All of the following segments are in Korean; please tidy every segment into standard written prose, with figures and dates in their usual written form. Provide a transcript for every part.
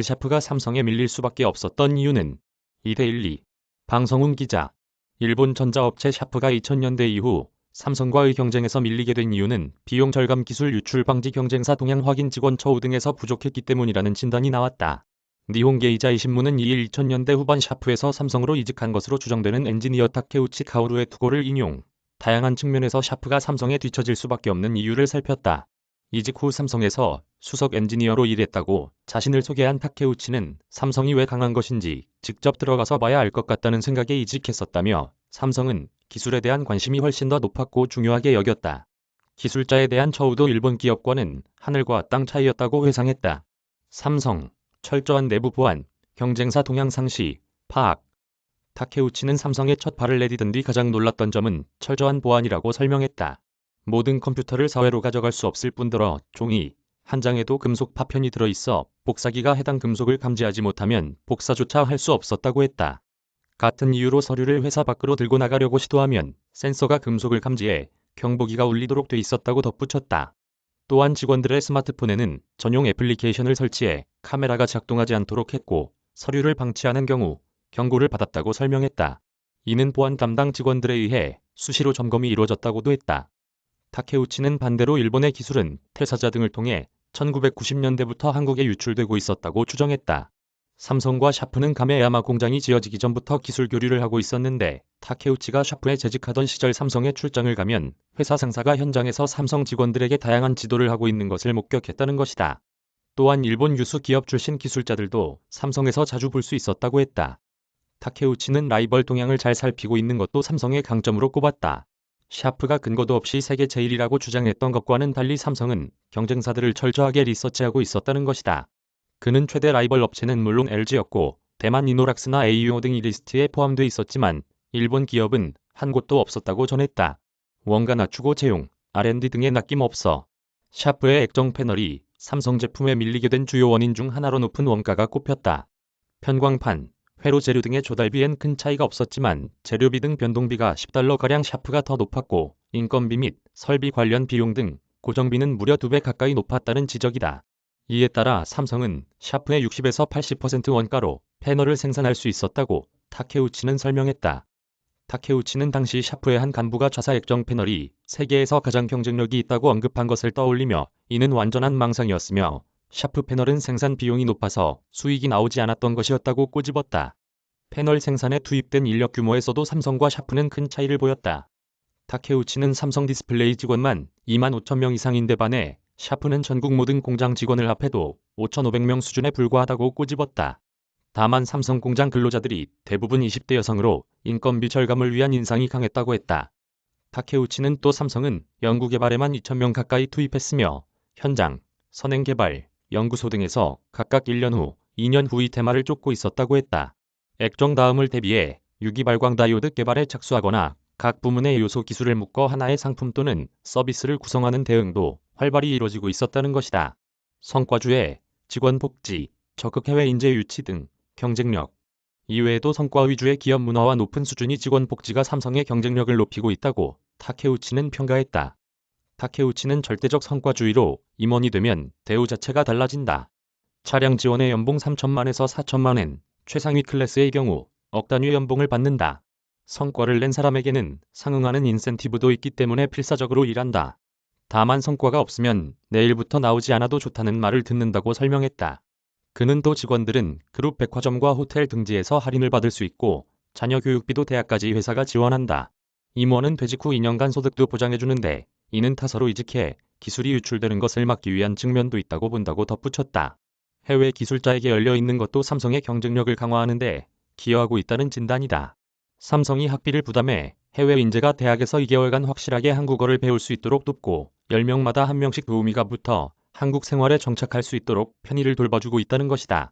샤프가 삼성에 밀릴 수밖에 없었던 이유는 이데일리 방성훈 기자. 일본 전자업체 샤프가 2000년대 이후 삼성과의 경쟁에서 밀리게 된 이유는 비용 절감 기술 유출 방지 경쟁사 동향 확인 직원 처우 등에서 부족했기 때문이라는 진단이 나왔다. 니혼게이자이 신문은 2일 2000년대 후반 샤프에서 삼성으로 이직한 것으로 추정되는 엔지니어 타케우치 카오루의 투고를 인용. 다양한 측면에서 샤프가 삼성에 뒤처질 수밖에 없는 이유를 살폈다. 이직 후 삼성에서 수석 엔지니어로 일했다고 자신을 소개한 타케우치는 삼성이 왜 강한 것인지 직접 들어가서 봐야 알 것 같다는 생각에 이직했었다며, 삼성은 기술에 대한 관심이 훨씬 더 높았고 중요하게 여겼다. 기술자에 대한 처우도 일본 기업과는 하늘과 땅 차이였다고 회상했다. 삼성, 철저한 내부 보안, 경쟁사 동향 상시, 파악. 타케우치는 삼성에 첫 발을 내디딘 뒤 가장 놀랐던 점은 철저한 보안이라고 설명했다. 모든 컴퓨터를 사회로 가져갈 수 없을 뿐더러 종이 한 장에도 금속 파편이 들어있어 복사기가 해당 금속을 감지하지 못하면 복사조차 할 수 없었다고 했다. 같은 이유로 서류를 회사 밖으로 들고 나가려고 시도하면 센서가 금속을 감지해 경보기가 울리도록 돼 있었다고 덧붙였다. 또한 직원들의 스마트폰에는 전용 애플리케이션을 설치해 카메라가 작동하지 않도록 했고, 서류를 방치하는 경우 경고를 받았다고 설명했다. 이는 보안 담당 직원들에 의해 수시로 점검이 이루어졌다고도 했다. 타케우치는 반대로 일본의 기술은 퇴사자 등을 통해 1990년대부터 한국에 유출되고 있었다고 추정했다. 삼성과 샤프는 가메야마 공장이 지어지기 전부터 기술 교류를 하고 있었는데, 타케우치가 샤프에 재직하던 시절 삼성에 출장을 가면 회사 상사가 현장에서 삼성 직원들에게 다양한 지도를 하고 있는 것을 목격했다는 것이다. 또한 일본 유수 기업 출신 기술자들도 삼성에서 자주 볼 수 있었다고 했다. 타케우치는 라이벌 동향을 잘 살피고 있는 것도 삼성의 강점으로 꼽았다. 샤프가 근거도 없이 세계 제일이라고 주장했던 것과는 달리 삼성은 경쟁사들을 철저하게 리서치하고 있었다는 것이다. 그는 최대 라이벌 업체는 물론 LG였고 대만 이노락스나 AUO 등이 리스트에 포함돼 있었지만 일본 기업은 한 곳도 없었다고 전했다. 원가 낮추고 채용, R&D 등에 아낌없어. 샤프의 액정 패널이 삼성 제품에 밀리게 된 주요 원인 중 하나로 높은 원가가 꼽혔다. 편광판, 회로 재료 등의 조달비엔 큰 차이가 없었지만 재료비 등 변동비가 $10가량 샤프가 더 높았고, 인건비 및 설비 관련 비용 등 고정비는 무려 2배 가까이 높았다는 지적이다. 이에 따라 삼성은 샤프의 60에서 80% 원가로 패널을 생산할 수 있었다고 타케우치는 설명했다. 타케우치는 당시 샤프의 한 간부가 자사 액정 패널이 세계에서 가장 경쟁력이 있다고 언급한 것을 떠올리며, 이는 완전한 망상이었으며 샤프 패널은 생산 비용이 높아서 수익이 나오지 않았던 것이었다고 꼬집었다. 패널 생산에 투입된 인력 규모에서도 삼성과 샤프는 큰 차이를 보였다. 타케우치는 삼성 디스플레이 직원만 25,000명 이상인데 반해 샤프는 전국 모든 공장 직원을 합해도 5,500명 수준에 불과하다고 꼬집었다. 다만 삼성 공장 근로자들이 대부분 20대 여성으로 인건비 절감을 위한 인상이 강했다고 했다. 타케우치는 또 삼성은 연구개발에만 2,000명 가까이 투입했으며 현장, 선행개발, 연구소 등에서 각각 1년 후, 2년 후의 테마를 쫓고 있었다고 했다. 액정 다음을 대비해 유기발광 다이오드 개발에 착수하거나 각 부문의 요소 기술을 묶어 하나의 상품 또는 서비스를 구성하는 대응도 활발히 이루어지고 있었다는 것이다. 성과주의, 직원 복지, 적극 해외 인재 유치 등 경쟁력. 이외에도 성과 위주의 기업 문화와 높은 수준의 직원 복지가 삼성의 경쟁력을 높이고 있다고 타케우치는 평가했다. 타케우치는 절대적 성과주의로 임원이 되면 대우 자체가 달라진다. 차량 지원의 연봉 3천만에서 4천만엔, 최상위 클래스의 경우 억 단위 연봉을 받는다. 성과를 낸 사람에게는 상응하는 인센티브도 있기 때문에 필사적으로 일한다. 다만 성과가 없으면 내일부터 나오지 않아도 좋다는 말을 듣는다고 설명했다. 그는 또 직원들은 그룹 백화점과 호텔 등지에서 할인을 받을 수 있고 자녀 교육비도 대학까지 회사가 지원한다. 임원은 퇴직 후 2년간 소득도 보장해주는데 이는 타사로 이직해 기술이 유출되는 것을 막기 위한 측면도 있다고 본다고 덧붙였다. 해외 기술자에게 열려있는 것도 삼성의 경쟁력을 강화하는 데 기여하고 있다는 진단이다. 삼성이 학비를 부담해 해외 인재가 대학에서 2개월간 확실하게 한국어를 배울 수 있도록 돕고 10명마다 1명씩 도우미가 붙어 한국 생활에 정착할 수 있도록 편의를 돌봐주고 있다는 것이다.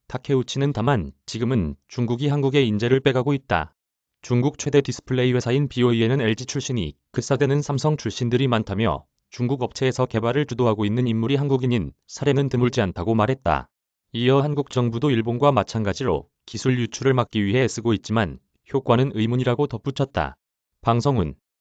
타케우치는 다만 지금은 중국이 한국의 인재를 빼가고 있다. 중국 최대 디스플레이 회사인 BOE에는 LG 출신이 급사되는 삼성 출신들이 많다며 중국 업체에서 개발을 주도하고 있는 인물이 한국인인 사례는 드물지 않다고 말했다. 이어 한국 정부도 일본과 마찬가지로 기술 유출을 막기 위해 애쓰고 있지만 효과는 의문이라고 덧붙였다. 방성훈